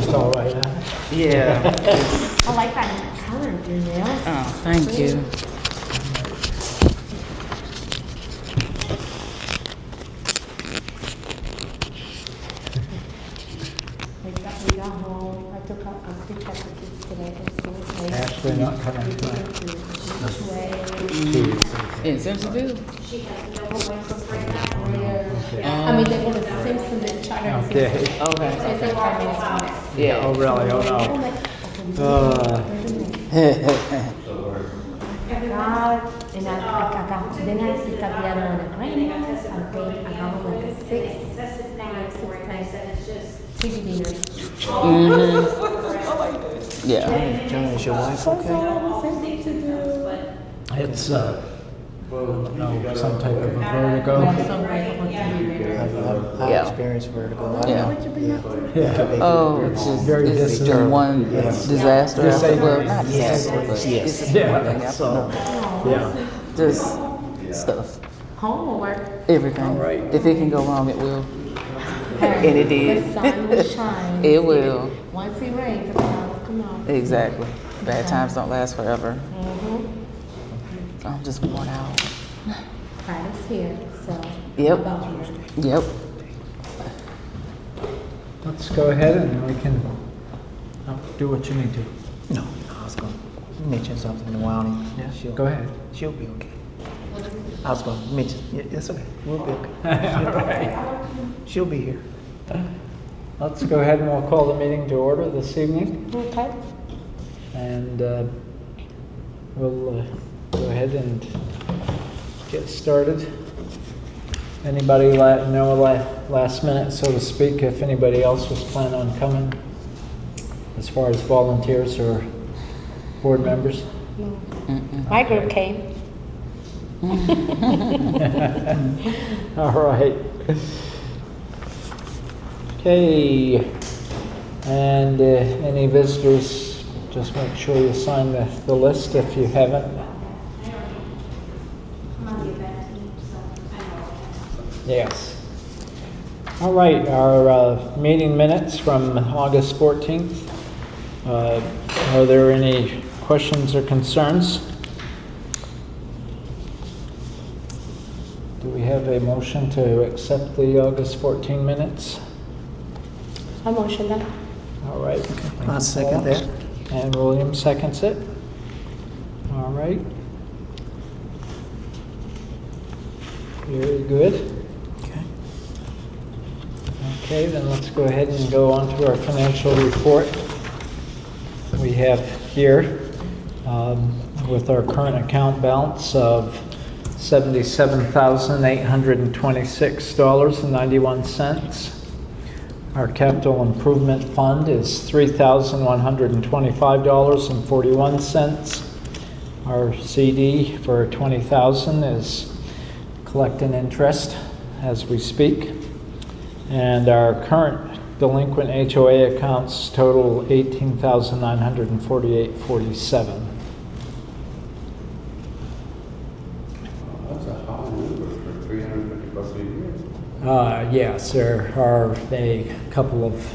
It's all right, huh? Yeah. I like that color, Janelle. Oh, thank you. We got home. I took out a picture of the kids today. Ashley not coming tonight. In Simpsonville? I mean, they go to Simpson and Charter. Okay. So Okay. it's like 5 minutes from there. Yeah. Oh, really? Oh, no. God, and I got, then I picked up the other one at Grandma's. I got home like at 6 TV dinner. Yeah. John, is your wife So okay? I was something to do. It's, no, some type of a vertigo. Some like on TV dinner. I Yeah. experienced vertigo. Yeah. What you been up to? Yeah. Oh, it's just, Very it's just disturbing. one disaster after, well, not Yes. disaster, but Yes. it's just one thing Yeah, after so, another. yeah. Just stuff, Home or work? everything. All right. If it can go wrong, it will. And it did. The sun will shine. It will. Once it rains, the clouds come out. Exactly. Bad times don't last forever. Mm-hmm. So I'm just worn out. Friday's here, so. Yep. About you. Yep. Let's go ahead and we can do what you need to. No, I was going to mention something to Wani. Yeah, go ahead. She'll be okay. I was going to mention, yeah, it's okay. We'll be okay. All right. She'll be here. Let's go ahead and we'll call the meeting to order this evening. Okay. And we'll go ahead and get started. Anybody know last minute, so to speak, if anybody else was planning on coming as far as volunteers or board members? My group came. All right. Okay. And any visitors, just make sure you sign the list if you haven't. Yes. All right, our meeting minutes from August 14th. Are there any questions or concerns? Do we have a motion to accept the August 14 minutes? I motion that. All right. I second that. And William seconds it. All right. Very good. Okay. Okay, then let's go ahead and go on to our financial report. We have here with our current account balance of $77,826.91. Our capital improvement fund is $3,125.41. Our CD for $20,000 is collecting interest as we speak. And our current delinquent HOA accounts total $18,948.47. That's a high number for $350 a year. Yes, there are a couple of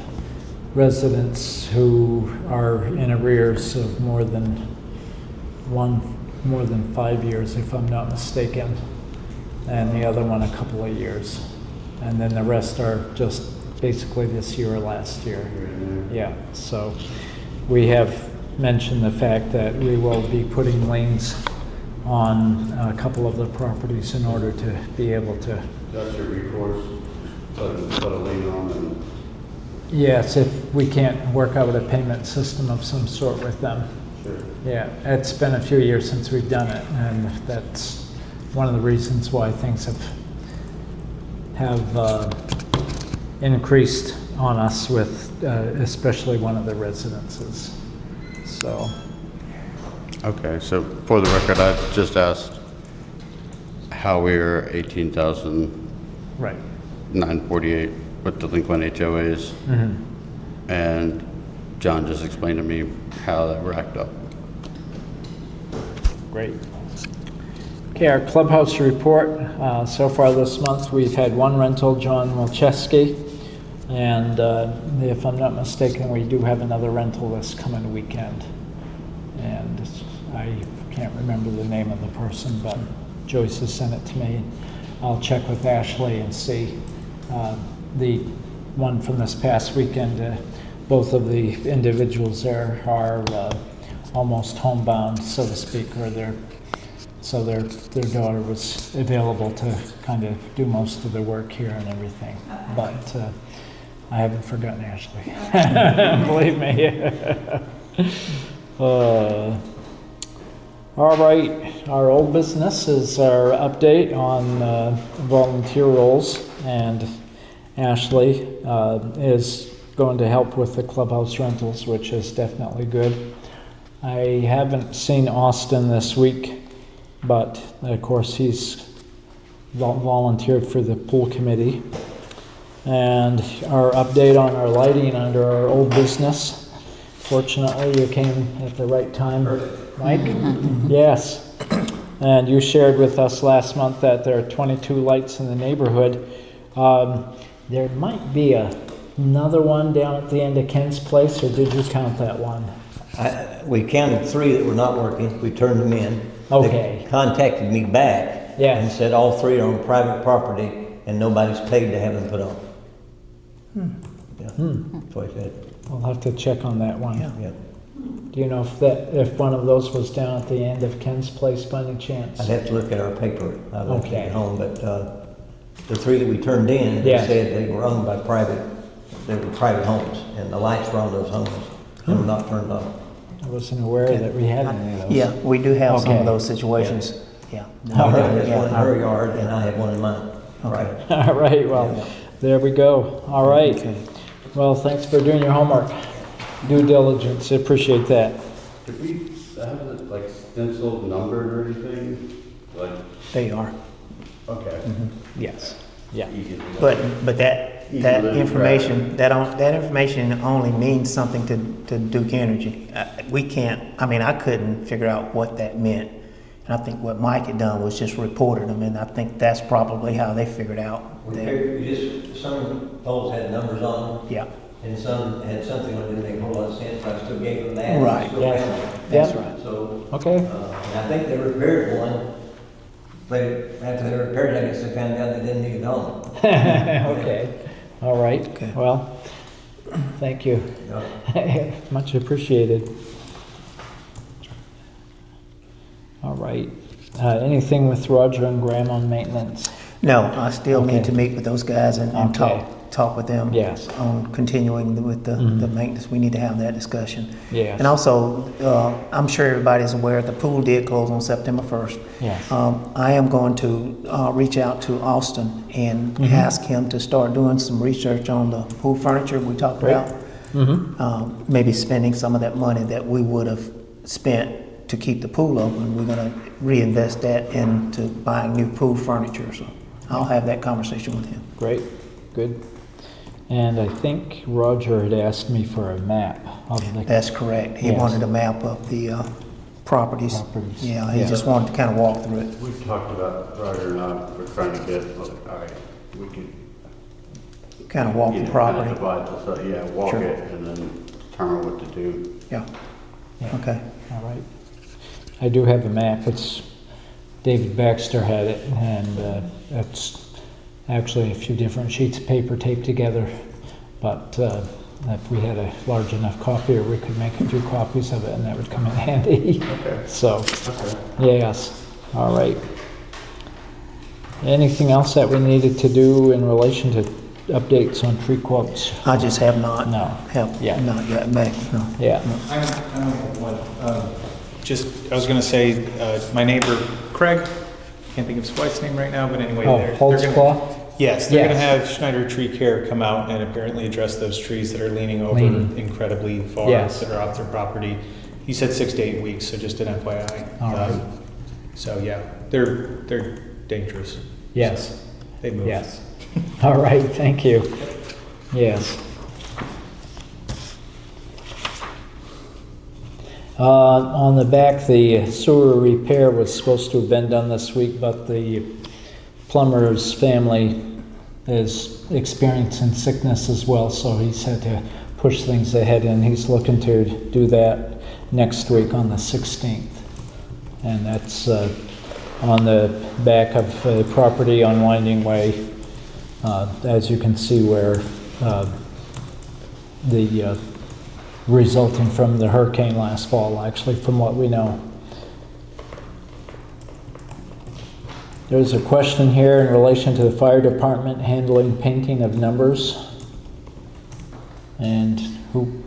residents who are in arrears of more than 5 years, if I'm not mistaken, and the other one a couple of years. And then the rest are just basically this year or last year. Yeah, so we have mentioned the fact that we will be putting liens on a couple of the properties in order to be able to. That's your recourse, put a lien on them. Yes, if we can't work out a payment system of some sort with them. Sure. Yeah, it's been a few years since we've done it, and that's one of the reasons why things have increased on us with especially one of the residences. So. Okay, so for the record, I just asked how we are 18,948 Right. with delinquent HOAs. Mm-hmm. And John just explained to me how that racked up. Great. Okay, our clubhouse report. So far this month, we've had one rental, John Wilczewski, And if I'm not mistaken, we do have another rental this coming weekend. And I can't remember the name of the person, but Joyce has sent it to me. I'll check with Ashley and see. The one from this past weekend, both of the individuals there are almost homebound, so to speak, or so their daughter was available to kind of do most of the work here and everything. But I haven't forgotten Ashley. Believe me. All right, our old business is our update on volunteer roles, and Ashley is going to help with the clubhouse rentals, which is definitely good. I haven't seen Austin this week, but of course he's volunteered for the pool committee. And our update on our lighting under our old business. Fortunately, you came at the right time, Mike. Yes. And you shared with us last month that there are 22 lights in the neighborhood. There might be another one down at the end of Ken's place, or did you count that one? We counted 3 that were not working. We turned them in. Okay. They contacted me back Yes. and said all 3 are on private property and nobody's paid to have them put on. Yeah, that's what he said. I'll have to check on that one. Yeah. Do you know if one of those was down at the end of Ken's place by any chance? I'd have to look at our paper. I'd have to Okay. get home, but the 3 that we turned in, Yeah. they said they were owned by they were private homes, and the lights were on those homes and were not turned on. I wasn't aware that we had any of those. Yeah, we do have some Okay. of those situations. Yeah. All My right. dad has one in her yard, and I have one in mine. Right. All right, well, there we go. All right. Okay. Well, thanks for doing your homework. Due diligence, I appreciate that. Did we have it like stenciled, numbered or anything? Like, They are. okay. Yes. Yeah. Easy to look. But that information, that information only means something to Duke Energy. We can't, I couldn't figure out what that meant. And I think what Mike had done was just reported them, and I think that's probably how they figured out that. Some poles had numbers on them, Yeah, and some had something that didn't make a whole lot of sense, but I still gave them that. and Right. still Yes. found it. that's Yeah. right. So, Okay. and I think they repaired one, but after they repaired it, I guess they found out they didn't need it on. Okay. All right. Okay. Well, thank you. Much appreciated. All right. Anything with Roger and Graham on maintenance? No, I still Okay. need to meet with those guys and Okay. talk with them. Yes. On continuing with the maintenance. We need to have that discussion. Yes. And also, I'm sure everybody's aware the pool did close on September 1st. Yes. I am going to reach out to Austin and ask him to start doing some research on the pool furniture we talked Great. about. Maybe spending some of that money that we would have spent to keep the pool open. We're going to reinvest that into buying new pool furniture. So I'll have that conversation with him. Great. Good. And I think Roger had asked me for a map of the. That's correct. He Yes. wanted a map of the properties. Properties. Yeah, he Yeah. just wanted to kind of walk through it. We talked about, Roger and I, we're trying to get, like, all right, we can. Kind of walk you the know, property. Divide this up, yeah, walk Sure. it and then determine what to do. Yeah. Yeah. Okay. All right. I do have a map. It's David Baxter had it, and it's actually a few different sheets of paper taped together. But if we had a large enough copier, we could make a few copies of it, and that would come in handy. Okay. So, Okay. yes. All right. Anything else that we needed to do in relation to updates on tree quotes? I just have not. No. Yeah. Not yet back. No. Yeah. I have one. I was going to say, my neighbor Craig, can't think of his wife's name right now, but anyway, Oh, they're Holtzclaw? gonna, yes, they're going to Yes. have Schneider Tree Care come out and apparently address those trees that are leaning over Leaning. incredibly far Yes. that are off their property. He said 6 to 8 weeks, so just an FYI. All right. So yeah, they're dangerous. Yes. They move. Yes. All right, thank you. Yes. On the back, the sewer repair was supposed to have been done this week, but the plumber's family is experiencing sickness as well, so he's had to push things ahead, and he's looking to do that next week on the 16th. And that's on the back of the property on Winding Way, as you can see where the resulting from the hurricane last fall, actually, from what we know. There's a question here in relation to the fire department handling painting of numbers. And who?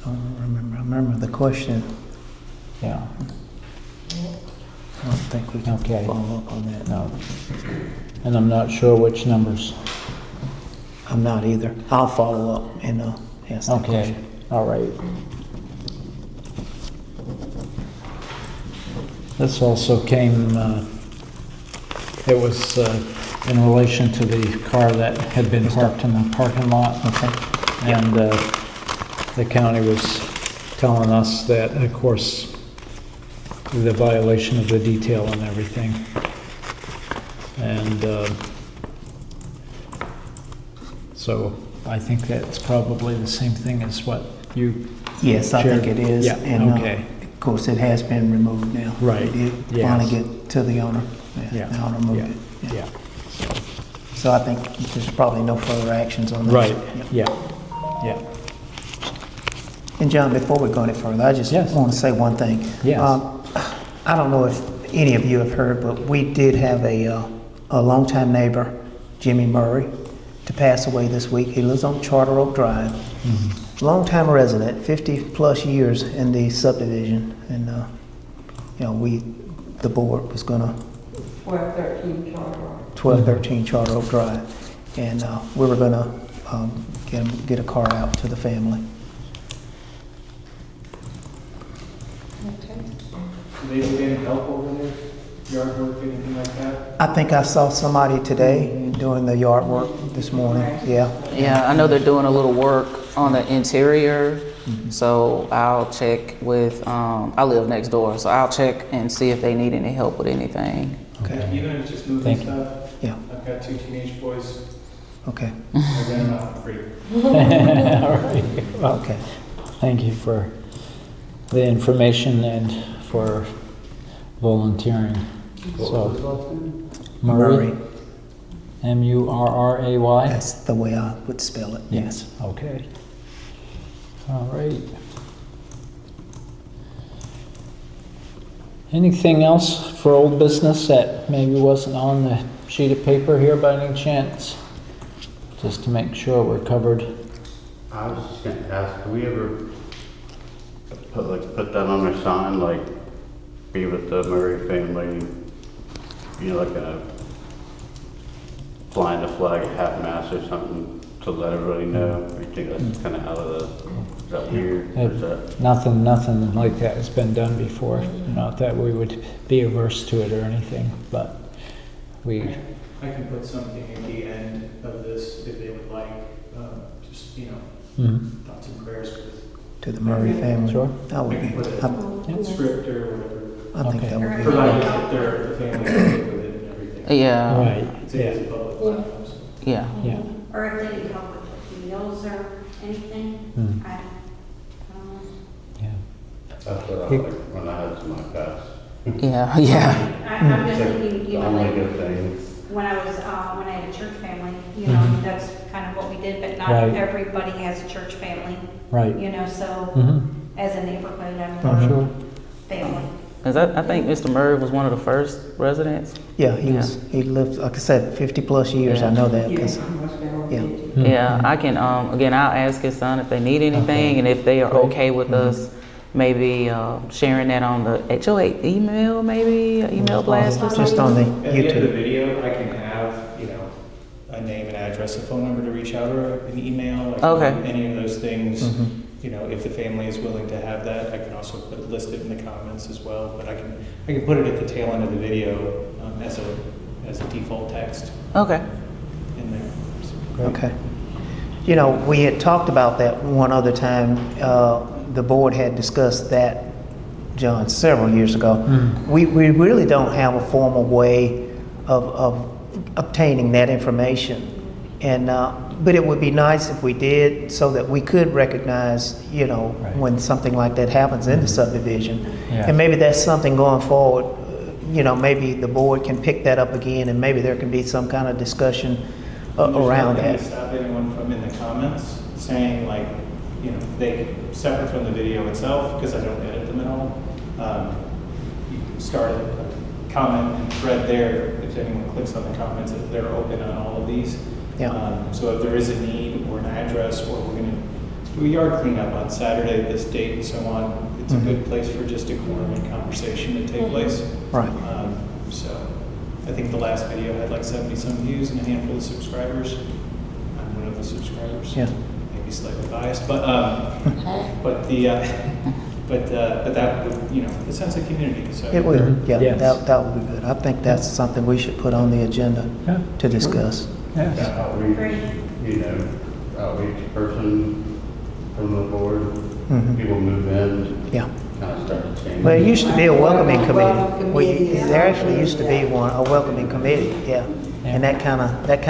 I don't remember. I remember the question. Yeah. I don't think we can Okay. follow up on that. No. And I'm not sure which numbers. I'm not either. I'll follow up and ask that Okay. question. All right. This also came, it was in relation to the car that had been parked in the parking lot. Okay. And the county was telling us that, of course, the violation of the detail and everything. And so I think that's probably the same thing as what you Yes, I think shared. it is. Yeah, And okay. of course, it has been removed now. Right, It did yes. finally get to the owner. Yeah. The owner moved Yeah, it. yeah. So I think there's probably no further actions on that. Right, Yeah. yeah. And John, before we go any further, I just Yes. want to say one thing. Yes. I don't know if any of you have heard, but we did have a longtime neighbor, Jimmy Murray, to pass away this week. He lives on Charter Oak Drive. Mm-hmm. Longtime resident, 50 plus years in the subdivision, and the board was gonna 1213 Charter Oak Drive, and we were gonna get a car out to the family. Do they need any help over there? Yard work, anything like that? I think I saw somebody today doing the yard work this morning. Yeah. Yeah, I know they're doing a little work on the interior, so I'll check with, I live next door, so I'll check and see if they need any help with anything. Okay. Even if it's just moving Thank you. stuff. Yeah. I've got 2 teenage boys. Okay. I rent them out for free. All right. Well, Okay. thank you for the information and for volunteering. So, Murray, Murray. That's the way I would spell it. Yes, okay. All right. Anything else for old business that maybe wasn't on the sheet of paper here by any chance? Just to make sure we're covered. I was just gonna ask, do we ever put that on our sign, like, be with the Murray family, like a flying the flag at half mast or something to let everybody know? Or you think that's kind of out of the, is that weird? Or is that? Nothing like that has been done before. Not that we would be averse to it or anything, but we, I can put something at the end of this if they would like, just, mhm. thoughts and prayers with. To the Murray family. Sure. That would I be. can put a script or whatever. I think Okay. that would be. Provided that the family's okay with it and everything. Yeah, Right, It's yeah, a public platform, so. yeah. yeah. Or if they need help with the meals or anything, Mm. I don't know. Yeah. That's what I like when I had to my past. Yeah, yeah. I'm just It's like thinking, the only good thing. when I had a church family, that's kind of what we did, but not Right. everybody has a church family, Right. so Mhm. as a neighborhood, Oh, sure. family. 'Cause I think Mr. Murray was one of the first residents. Yeah, he lived, like I said, 50 plus years. I know that because, yeah. Mhm. Yeah, I can, again, I'll ask his son if they need anything, and if they are Great. okay with us, maybe sharing that on the HOA email, maybe, email blast or Just something. on the At the end of the YouTube. video, I can have, a name and address, a phone number to reach out, or an email. like Okay. Any of those things, Mhm. if the family is willing to have that, I can also list it in the comments as well. But I can put it at the tail end of the video as a default text Okay. in there. Okay. We had talked about that one other time. The board had discussed that, John, several years ago. Mm. We really don't have a formal way of obtaining that information. And, but it would be nice if we did, so that we could recognize, you know, Right. when something like that happens in the subdivision. Yeah. And maybe that's something going forward, you know, maybe the board can pick that up again, and maybe there can be some kind of discussion around There's nothing that. to stop anyone from in the comments saying, like, you know, they, separate from the video itself, because I don't edit them at all. You can start a comment and thread there. If anyone clicks on the comments, they're open on all of these. Yeah. So if there is a need or an address, or we're going to do a yard cleanup on Saturday, this date and so on, it's a good place for just a corner and conversation to take place. Right. So I think the last video had like 70 some views and a handful of subscribers. I'm one of the subscribers. Yeah. Maybe slightly biased, but that would, you know, it sounds like community. So It will, yeah, Yes. that would be good. I think that's something we should put on the agenda Yeah. to discuss. Yes. Outreach, you know, outreach person from the board, Mhm. people move in, Yeah. kind of start to change. Well, it used to be a welcoming committee. There actually used to be one, a welcoming committee, yeah. And that kind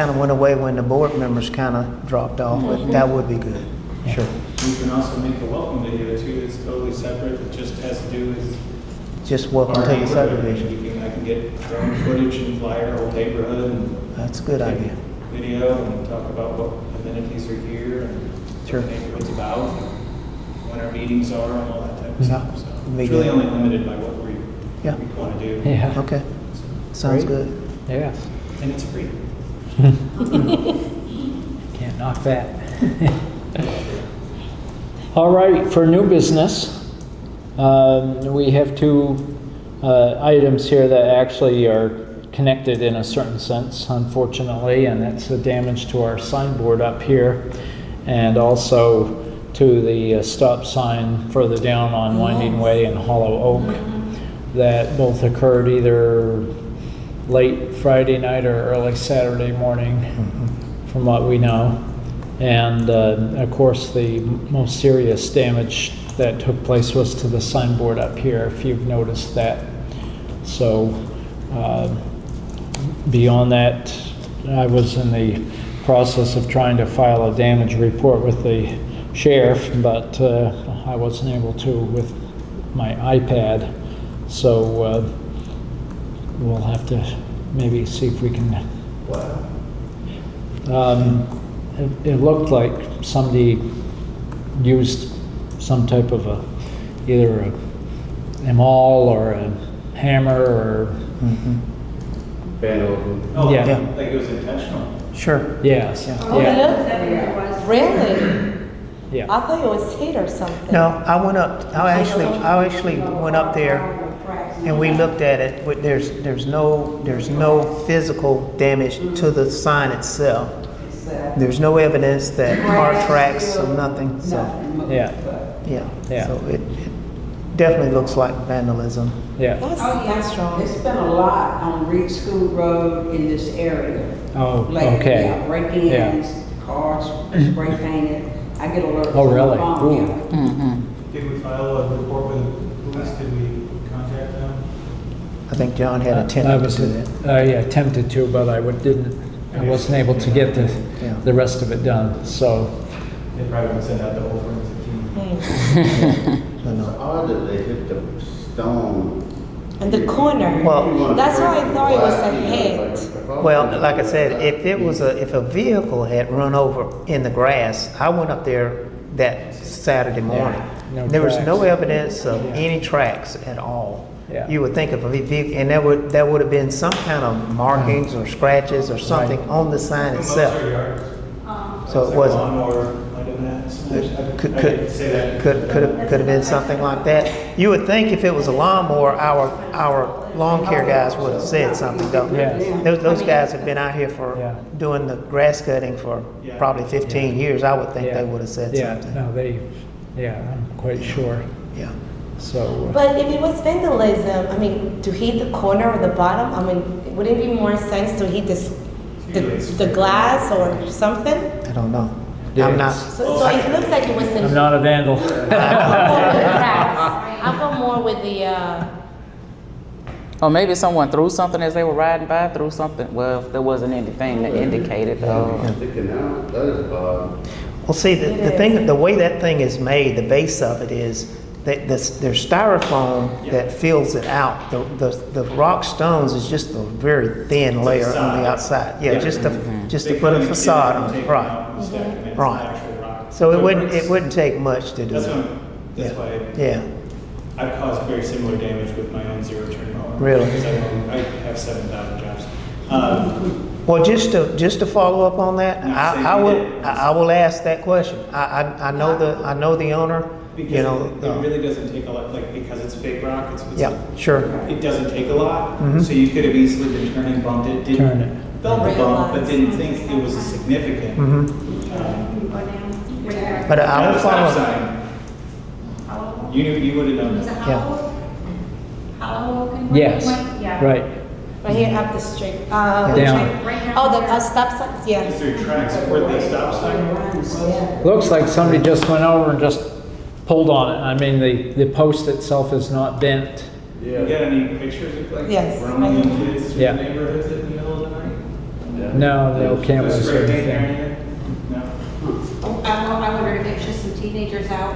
of went away when the board members kind of dropped off, but that would be good. Sure. you can also make a welcome video too. It's totally separate. It just has to do with Just welcome to the subdivision. I can get drone footage and flyer whole neighborhood and That's a good idea. video and talk about what amenities are here and Sure. what the neighborhood's about, and when our meetings are and all that type of Yeah. stuff. So Be it's really good. only limited by what Yeah. we want to do. Yeah. Okay, sounds Great. good. Yes. And it's free. Can't knock that. All right, for new business, we have two items here that actually are connected in a certain sense, unfortunately, and that's the damage to our signboard up here, and also to the stop sign further down on Winding Way and Hollow Oak, that both occurred either late Friday night or early Saturday morning, from what we know. And of course, the most serious damage that took place was to the signboard up here, if you've noticed that. So beyond that, I was in the process of trying to file a damage report with the sheriff, but I wasn't able to with my iPad. So we'll have to maybe see if we can. It looked like somebody used some type of either a maul or a hammer or Vandalism. Oh, Yeah. like it was intentional. Sure. yes, Oh, yeah, look, really? yeah. I thought it was hit or something. No, I went up, I actually went up there and we looked at it, but there's no physical damage to the sign itself. There's no evidence that car tracks or nothing, so, Yeah, yeah. Yeah. So it definitely looks like vandalism. yeah. That's wrong. It's been a lot on Reed School Road in this area. Oh, Like, okay. yeah, break-ins, cars spray painted. I get alerts. Oh, on my really? phone, Ooh. yeah. Did we file a report with the police? Did we contact them? I think John had I attempted was, to do that. I attempted to, but I wasn't able to get Yeah. the rest of it done, so. They probably would send out the whole forensic team. I It's know. odd that they hit the stone. In the corner. Well- That's why I thought it was a hit. Well, like I said, if a vehicle had run over in the grass, I went up there that Saturday morning. no There was no tracks. evidence of any tracks at all. Yeah. You would think of a vehicle, and that would have been some kind of markings or scratches or something on the sign itself. So it wasn't. Lawnmower might have been smashed. I Could didn't say that. have been something like that. You would think if it was a lawnmower, our lawn care guys would have said something, though. Yes. Those guys have been out here for Yeah. doing the grass cutting for probably 15 years. I would think Yeah. they would have said Yeah, something. no, I'm quite sure, Yeah. so. But if it was vandalism, I mean, to hit the corner or the bottom, I mean, wouldn't it be more sense to hit the glass or something? I don't know. Yes. I'm not. So it looks like it was in. I'm not a vandal. I'll go more with the grass. I'll go more with the, Or maybe someone threw something as they were riding by, threw something. Well, if there wasn't anything that indicated. Sticking out, that is odd. Well, see, the thing, the way that thing is made, the base of it is that there's styrofoam that fills it out. The rock stones is just a very thin layer on the outside. Yeah, just to put a facade on it, right? Right. So it wouldn't take much to do that. That's why Yeah, I've caused very similar damage with my own zero-turn mower. Really? Because I have 7,000 jobs. well, just to follow up on that, I will ask that question. I know the owner, Because you know. it really doesn't take a lot, like, because it's fake rock, it's Yeah, sure. it doesn't take a lot. Mhm. So you could have easily been turning, bumped it, Turn it. felt the bump, but didn't think it was significant. Mhm. But I Now will the follow stop up. sign, you would have known Is it that. hollow? Yes, Yeah. right. Right here up the street. Down. Oh, the stop signs, yeah. Is there tracks where the stop sign was? Looks like somebody just went over and just pulled on it. I mean, the post itself is not bent. You got any pictures of like Yes. roaming kids through Yeah. the neighborhoods in the middle of the night? No, no cameras Just or right there, anything. anything? No? I wonder if it's just some teenagers out,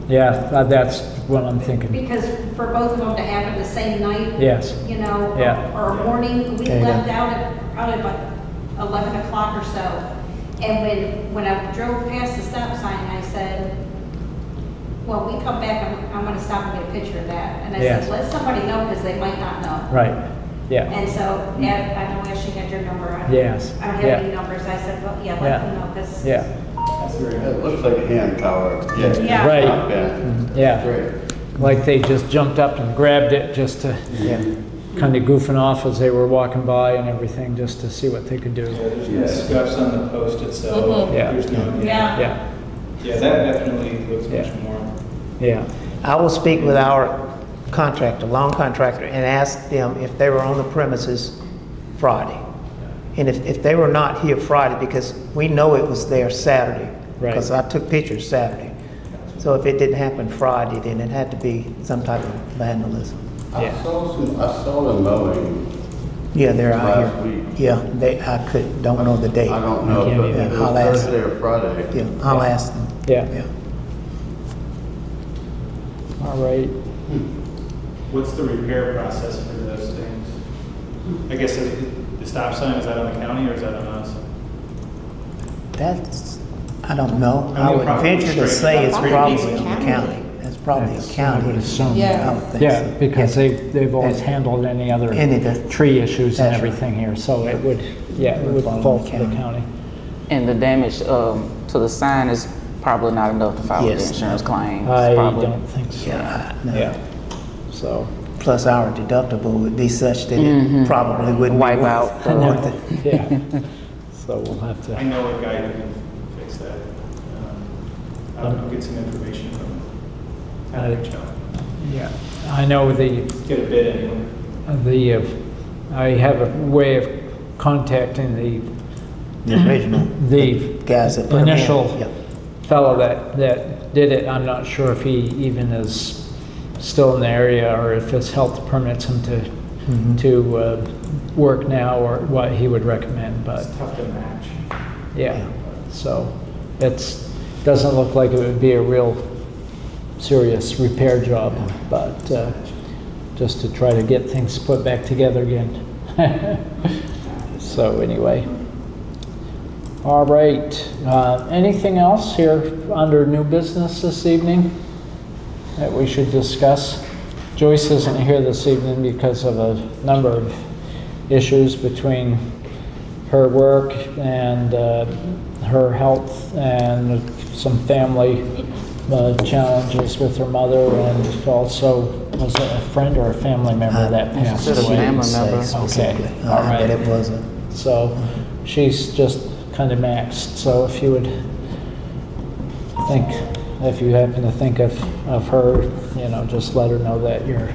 Yeah, that's what I'm thinking. because for both of them to happen the same night, Yes, you know, Yeah. or morning, we There you go. left out at probably about 11 o'clock or so. And when I drove past the stop sign, I said, well, we come back, I'm gonna stop and get a picture of that. And I Yes. said, let somebody know, because they might not know. right, yeah, And so, I know Ashley had your number. Yes. I don't Yeah. have any numbers. I said, well, yeah, Yeah. let them know, because. yeah, It looks like a hand tower. Yeah. Right. Not bad. yeah. Great. Like they just jumped up and grabbed it just to, Yeah. kind of goofing off as they were walking by and everything, just to see what they could do. Yeah, there's no scuffs on the post itself. Yeah. There's no, Yeah. Yeah, Yeah, that definitely looks much Yeah. more. yeah, I will speak with our contractor, lawn contractor, and ask them if they were on the premises Friday. And if they were not here Friday, because we know it was there Saturday, Right. because I took pictures Saturday. So if it didn't happen Friday, then it had to be some type of vandalism. Yeah. I saw them mowing. Yeah, they're out Last here. week. Yeah, don't know the date. I don't know, Can't but even- it was I'll ask. Thursday or Friday. Yeah, I'll ask them. yeah. Yeah. All right. What's the repair process for those things? I guess the stop sign, is that on the county or is that on us? That's, I don't know. I I mean, would probably venture to straight say it's Probably probably the on the county. county. That's probably a That's- I county. would assume. Yeah. I would think Yeah, so. because Yeah. they've always Yeah. handled any other Any of the- tree issues and That's right. everything here, so it would, yeah, it would Fall on fall the to the county. county. And the damage to the sign is probably not enough to file the Yes. insurance claim. I probably. don't think so. Yeah, no. Yeah, so. Plus our deductible would be such that it probably wouldn't Wipe be worth- out the- worth it. Yeah, so we'll have I to, know a guy who can fix that. I'll get some information from him. I'll reach out. yeah. I know Get a bid anyway. I have a way of contacting The original. the Guys that put 'em in. initial Yeah. fellow that did it. I'm not sure if he even is still in the area or if his health permits him to work now or what he would recommend, but It's tough to match. yeah. So doesn't look like it would be a real serious repair job, but just to try to get things put back together again. So anyway. All right. Anything else here under new business this evening that we should discuss? Joyce isn't here this evening because of a number of issues between her work and her health and some family challenges with her mother, and also was it a friend or a family member that passed Should have away? family Say member. specifically. Okay, all right. But it wasn't. So she's just kind of maxed. So if you would think, if you happen to think of her, you know, just let her know that you're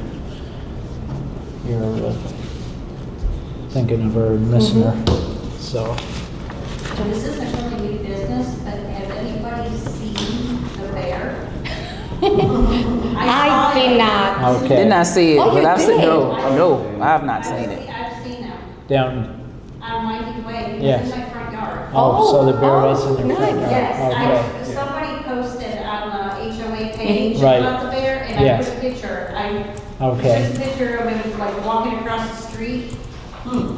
thinking of her and missing her. So So this isn't really new business, but has anybody seen the bear? I saw did not. Okay. Did not see it, Oh, but you I've seen, did? no, I have not seen it. I've seen them Down, on Winding Way, Yes. it's in my front yard. oh, so the bear was in your nice. front yard? Yes, Okay. somebody posted on the HOA page Right. about the bear, and I Yes. put a picture. Okay. Just a picture of him like walking across the street. Hmm.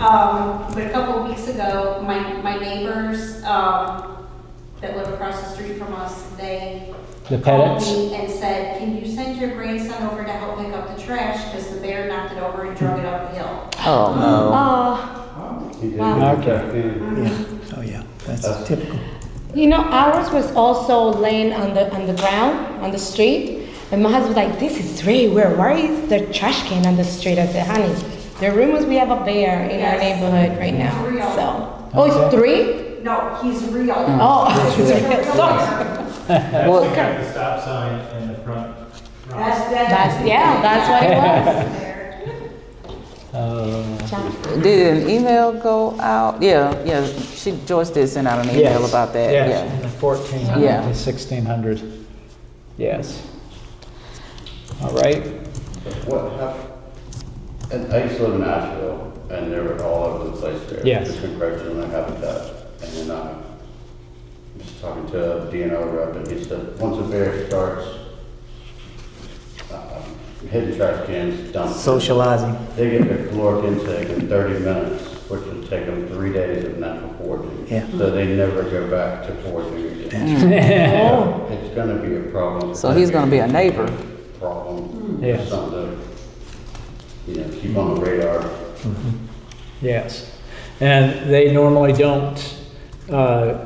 But a couple of weeks ago, my neighbors, that live across the street from us, they The called Pettits? me and said, can you send your grandson over to help pick up the trash, because the bear knocked it over and drug it up the hill. Oh, no. Oh, He did. Wow. Okay. Yeah, oh yeah, that's typical. you know, ours was also laying on the ground, on the street. And my husband was like, this is very weird. Why is the trash can on the street? I said, honey, there are rumors we have a bear in our Yes. neighborhood right now. It's real. So, oh, it's Okay. 3? No, he's real. Oh, it's He's real. real. Sorry. Well, Actually got the stop sign in the front. That's what it was. did an email go out? Yeah, Joyce did send out an email Yes. about that, Yes, yeah. in the 1400 Yeah. to 1600. Yes. All right. What happened? And I used to live in Nashville, and they were all over the place there. Yes. Just encroaching on their habitat. And then I was talking to a DNR rep, and he said, once a bear starts hitting trash cans, dumping. Socializing. They get their caloric intake in 30 minutes, which would take them 3 days of natural foraging. Yeah. So they never go back to foraging again. Oh. It's gonna be a problem. So he's gonna be a neighbor. Problem. Yes. Something to, keep on the radar. Yes. And they normally don't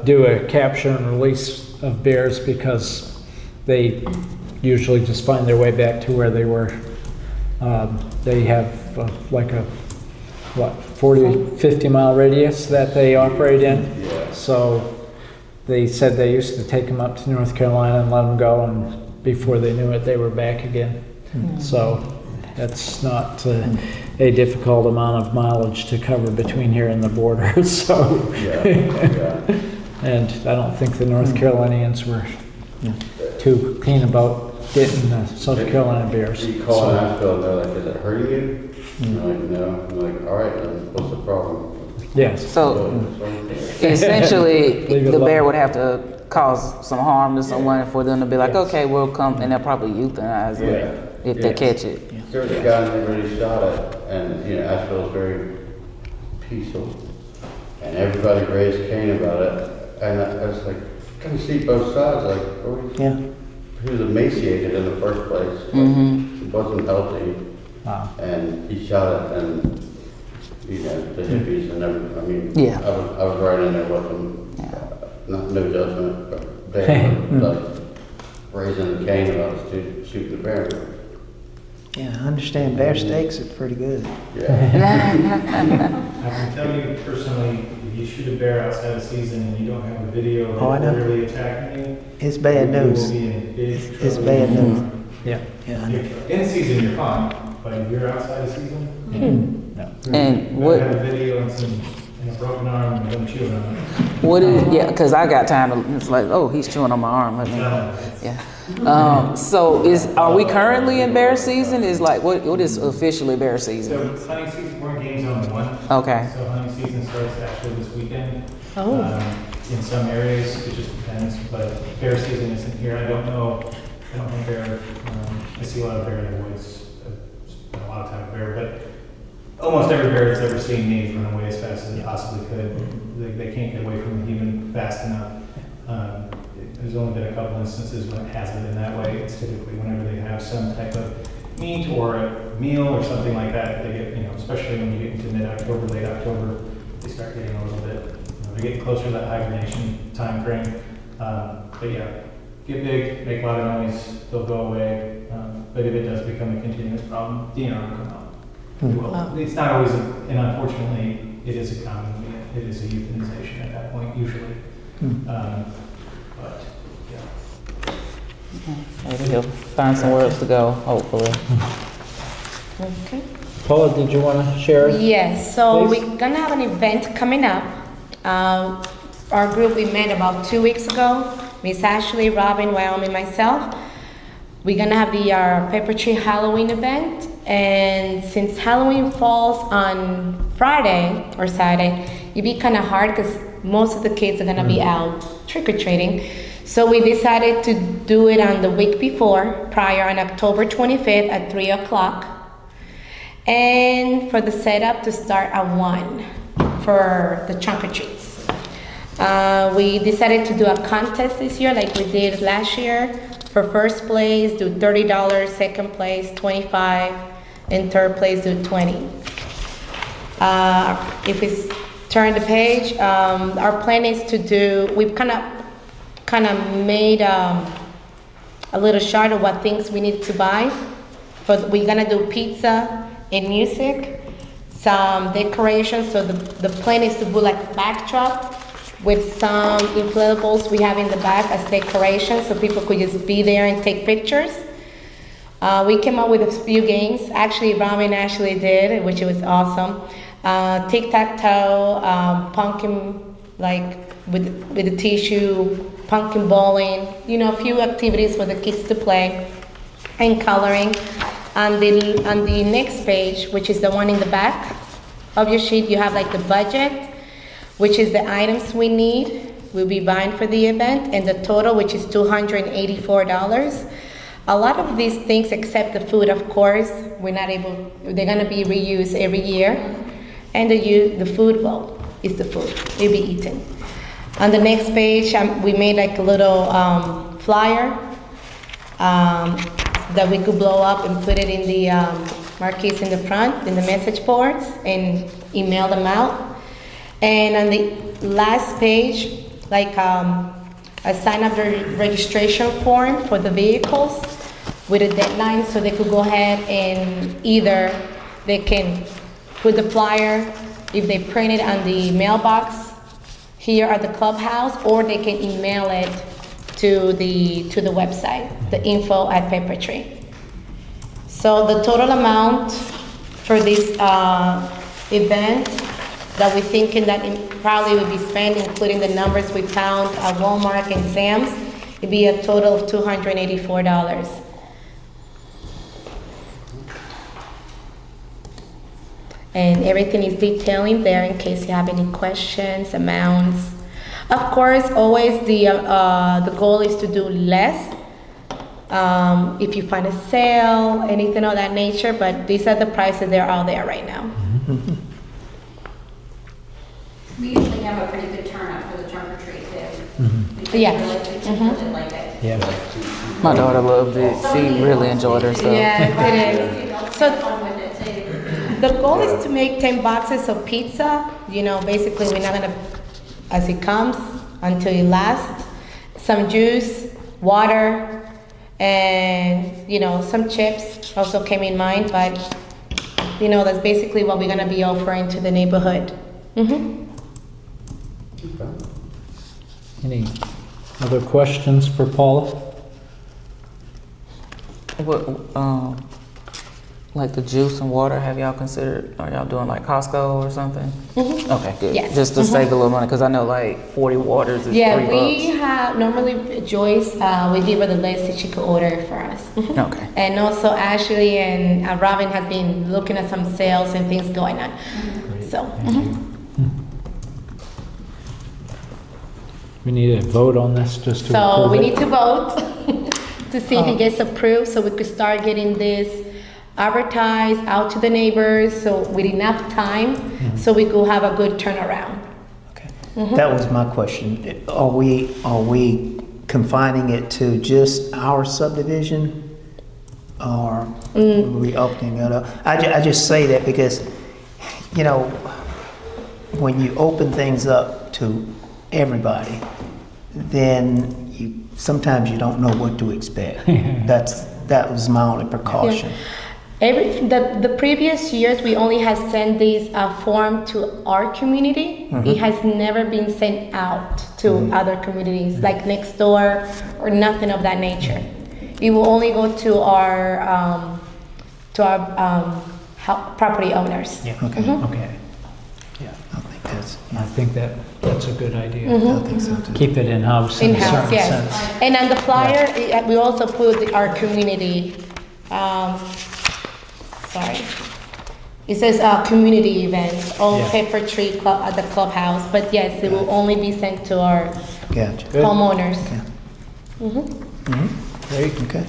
do a capture and release of bears because they usually just find their way back to where they were. They have like a, 40, 50 mile radius that they operate in. Yeah. So they said they used to take them up to North Carolina and let them go, and before they knew it, they were back again. So that's not a difficult amount of mileage to cover between here and the border. So, Yeah. and I don't think the North Carolinians were too keen about getting the South Carolina bears. You call So- Nashville, and they're like, is it hurting you? I'm like, no. I'm like, all right, then what's the problem? Yes. So essentially, Leave it the bear alone. would have to cause some harm to someone for them to be like, Yes. okay, we'll come, and they'll probably euthanize it if they Yeah. catch it. There was a guy that really shot it, and, Asheville's very peaceful, and everybody raised Cain about it, and I was like, kind of see both sides, like, Yeah. he was emaciated in the first place, Mm-hmm. he wasn't healthy, Wow. and he shot it, and, the hippies and everything, I mean, Yeah. I was right in there with them, no judgment, but they were like raising Cain about shooting the bear. Yeah, I understand bear steaks are pretty good. Yeah. I can tell you personally, if you shoot a bear outside of season and you don't have a video of Oh, I it know. literally attacking you, It's bad you will news. be in big trouble. It's bad news. Yeah. Yeah, I know. In season, you're fine, but if you're outside of season, No. And you what, better have a video and a broken arm and them chewing on it. what is, yeah, because I got time to, it's like, oh, he's chewing on my arm, let me, yeah. So are we currently in bear season? Is like, what is officially bear season? So hunting season, we're in game zone 1. Okay. So hunting season starts actually this weekend. Oh. In some areas, it just depends, but bear season isn't here. I don't think bear, I see a lot of bear in the woods. I've spent a lot of time with bear, but almost every bear that's ever seen me run away as fast as it possibly could. They can't get away from a human fast enough. There's only been a couple instances when it hasn't been that way. It's typically whenever they have some type of meat or a meal or something like that, they get, especially when you get into mid-October, late October, they start getting a little bit, they're getting closer to that hibernation time frame. But yeah, get big, make a lot of noise, they'll go away. But if it does become a continuous problem, DNR will come out. It will. It's not always, and unfortunately, it is a common, it is a euthanization at that point, usually. But, yeah. Maybe he'll find somewhere else to go, hopefully. Okay. Paula, did you want to share? Yes, so Please. we're gonna have an event coming up. Our group, we met about 2 weeks ago. Miss Ashley, Robin, Wyoming, myself. we're gonna have the Peppertree Halloween event, and since Halloween falls on Friday or Saturday, it'd be kind of hard because most of the kids are gonna be out trick-or-treating. So we decided to do it on the week before, prior on October 25th at 3 o'clock. And for the setup to start at 1 for the trunk or treats. We decided to do a contest this year like we did last year. For first place, do $30, second place, $25, and third place, do $20. If we turn the page, our plan is to do, we've kind of made a little chart of what things we need to buy. But we're gonna do pizza and music, some decorations. So the plan is to put like a backdrop with some inflatables we have in the back as decorations, so people could just be there and take pictures. We came up with a few games. Actually, Robin actually did, which was awesome. Tic-tac-toe, pumpkin, like with the tissue, pumpkin bowling, you know, a few activities for the kids to play, and coloring. On the next page, which is the one in the back of your sheet, you have like the budget, which is the items we need, we'll be buying for the event, and the total, which is $284. A lot of these things, except the food, of course, they're gonna be reused every year. And the food, well, is the food, it'll be eaten. On the next page, we made like a little flyer that we could blow up and put it in the marquees in the front, in the message boards, and email them out. And on the last page, like a sign up the registration form for the vehicles with a deadline, so they could go ahead and either they can put the flyer, if they print it on the mailbox here at the clubhouse, or they can email it to the website, the info at Peppertree. So the total amount for this event that we're thinking that it probably would be spent, including the numbers we found at Walmart and Sam's, it'd be a total of $284. And everything is detailing there in case you have any questions, amounts. Of course, always the goal is to do less. If you find a sale, anything of that nature, but these are the prices that are out there right now. We usually have a pretty good turnout for the trunk or treat too. Yeah. Really like it. Yeah. My daughter loved it. She really enjoyed herself. Yes, it is. So Fun with it too. the goal is to make 10 boxes of pizza. You know, basically we're not gonna, as it comes, until it lasts. Some juice, water, and you know, some chips also came in mind, but you know, that's basically what we're gonna be offering to the neighborhood. Any other questions for Paula? What, like the juice and water, have y'all considered, are y'all doing like Costco or something? Okay, good. Yes. Just to save a little money, because I know like 40 waters is Yeah, $3. we have, normally Joyce, we give her the list that she could order for us. Okay. And also Ashley and Robin have been looking at some sales and things going on. So, We need a vote on this just to so approve we it? need to vote to see if it gets approved, so we could start getting this advertised out to the neighbors, so with enough time, so we could have a good turnaround. Okay. That was my question. Are we confining it to just our subdivision, or are we opening it up? I just say that because, you know, when you open things up to everybody, then sometimes you don't know what to expect. That was my only precaution. The previous years, we only have sent this form to our community. It has never been sent out to other communities, like next door or nothing of that nature. It will only go to our property owners. Yeah. Okay. Okay. Yeah. That's, I think that's a good idea. I think so too. Keep it in-house in a In-house, certain yes. sense. And on the flyer, we also put our community, sorry. It says community event, all Yeah. Peppertree Club at the clubhouse, but yes, it will only be sent to our Gotcha. Good. homeowners. Okay. Great. Okay.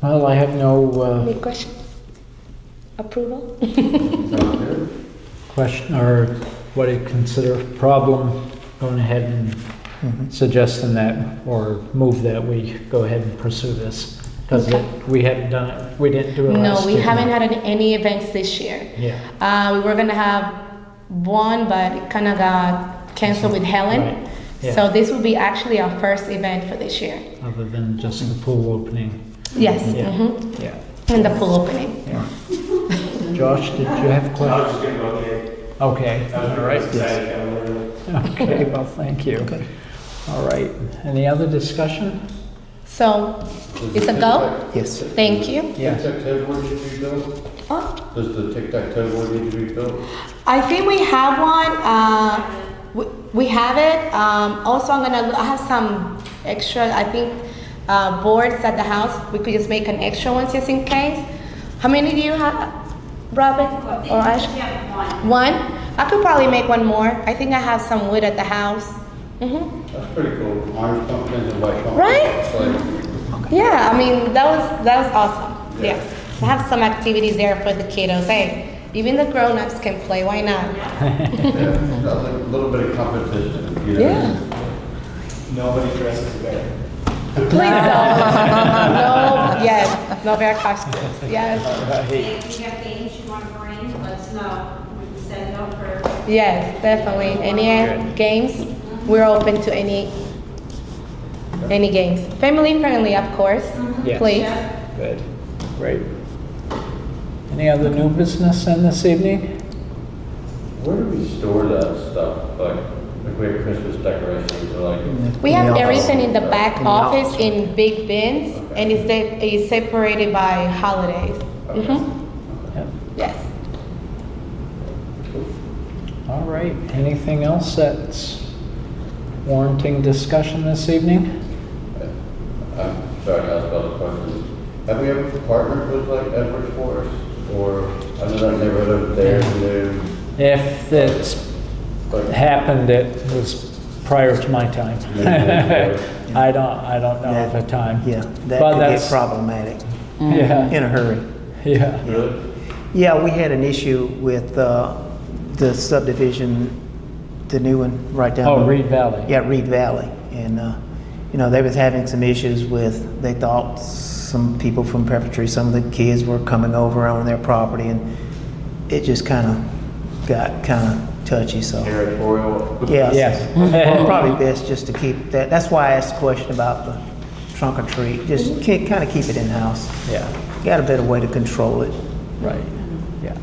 Well, I have no Any question? Approval? question or what do you consider problem, going ahead and suggesting that or move that we go ahead and pursue this. Because we haven't done it, we didn't do it last No, year. we haven't had any events this year. Yeah. We were gonna have one, but it kind of got canceled with Helen. Right, yeah. So this will be actually our first event for this year. Other than just the pool opening. Yes, Yeah. Yeah. and the pool opening. Josh, did you have a I was question? just gonna go ahead. Okay, I was all right. excited, I was- Okay, well, thank you. Okay. All right, any other discussion? So, it's a go? Yes. Thank you. Yes. Tic-tac-toe board need to be built? Oh, Does the tic-tac-toe board need to be built? I think we have one, we have it. Also, I have some extra, I think, boards at the house. We could just make an extra one just in case. How many do you have, Robin or Ash? One? I could probably make one more. I think I have some wood at the house. That's pretty cool. Orange pumpkins and white pumpkins. Right? It's like, Yeah, I mean, that was awesome. Yes. To have some activities there for the kiddos. Hey, even the grown-ups can play, why not? yeah, a little bit of competition, you know? Yeah. Nobody dresses better. Please don't. No, yes, no bear costumes, yes. If you have games you want to bring, let us know. We can set it up for. Yes, definitely. Any games, we're open to any games. Family friendly, of course, Yes. please. Good, great. Any other new business in this evening? Where do we store that stuff? Like we have Christmas decorations or like? We have In the everything in the office. back In the office office. in big bins, and it's separated by holidays. Okay. Yep. Yes. All right, anything else that's warranting discussion this evening? I'm sorry to ask all the questions. Have we ever partnered with like Edwards Forest or I know that neighborhood over there, new, If it's but happened, it was prior to my time. I don't know of a time. Yeah, that But could that's- get problematic Yeah, in a hurry. yeah. really? Yeah, we had an issue with the subdivision, the new one right down. Oh, Reed Valley. Yeah, Reed Valley. And, they was having some issues with, they thought some people from Peppertree, some of the kids were coming over on their property and it just kind of got touchy, so. Territorial? Yes. Yes. Probably best just to keep that. That's why I asked the question about the trunk or treat. Just kind of keep it in-house. Yeah, Got a better way to control it. right, yeah.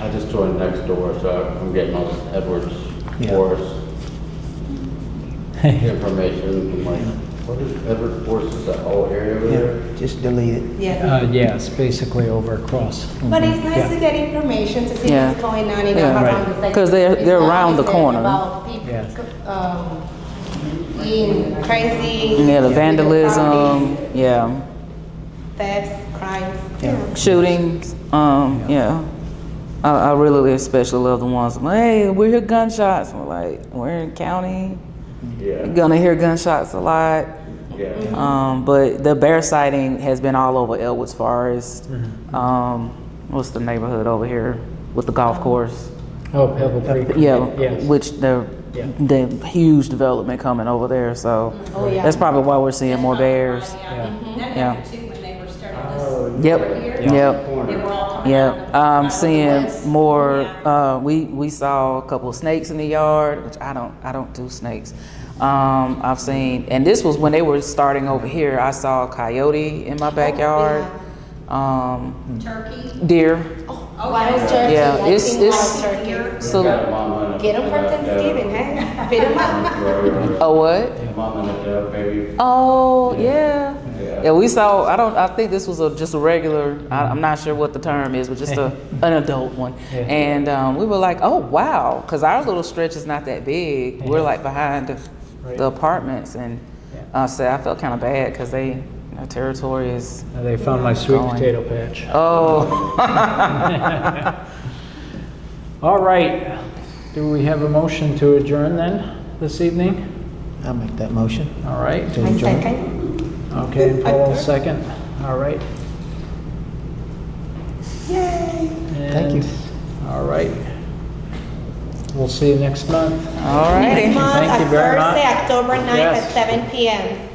I just joined next door, so I'm getting all this Edwards Yeah. Forest information. I'm like, what is Edwards Forest? Is that whole area over there? Yeah, just delete it. Yeah. Yes, basically over across. But it's nice to get information to see Yeah. what's going on in Yeah. our Right. homes. 'Cause they're around the corner. About people, Yes. being crazy. Yeah, the with vandalism, properties, yeah, Thefts, crimes. Yeah. shootings, yeah. I really especially love the ones, hey, we hear gunshots. We're like, we're in county, Yeah. you're gonna hear gunshots a lot. Yeah. But the bear sighting has been all over Elwood's Forest. What's the neighborhood over here with the golf course? Oh, Pebble Creek. Yeah, Yes. which Yeah. the huge development coming over there, so Oh, yeah. that's probably why we're seeing more bears. That Yeah. happened too when they were starting this. Yep, here. yep. They were all coming Yeah, out of the- I'm out of the seeing woods. more. Yeah. We saw a couple of snakes in the yard, which I don't do snakes. I've seen, and this was when they were starting over here. I saw a coyote in my backyard. Turkey. Deer. Wild turkey. Yeah, I it's- think it's- wild turkey. So Get them for Thanksgiving, hey? Feed them up. a what? Mom and a dove baby. Oh yeah, Yeah. Yeah, we saw, I think this was just a regular, I'm not sure what the term is, but just an adult one. Yeah. And we were like, oh, wow, because our little stretch is not that big. We're Yeah. like behind Right. the apartments, and Yeah. so I felt kind of bad because their territory is, They found my sweet Going. potato patch. oh. All right. Do we have a motion to adjourn then this evening? I'll make that motion. All right. To I adjourn. second. Okay, and Paul will second. All right. Yay. Thank you. All right. We'll see you next month. All righty. Next month, Thank you very much. Thursday, October 9th Yes. at 7 p.m.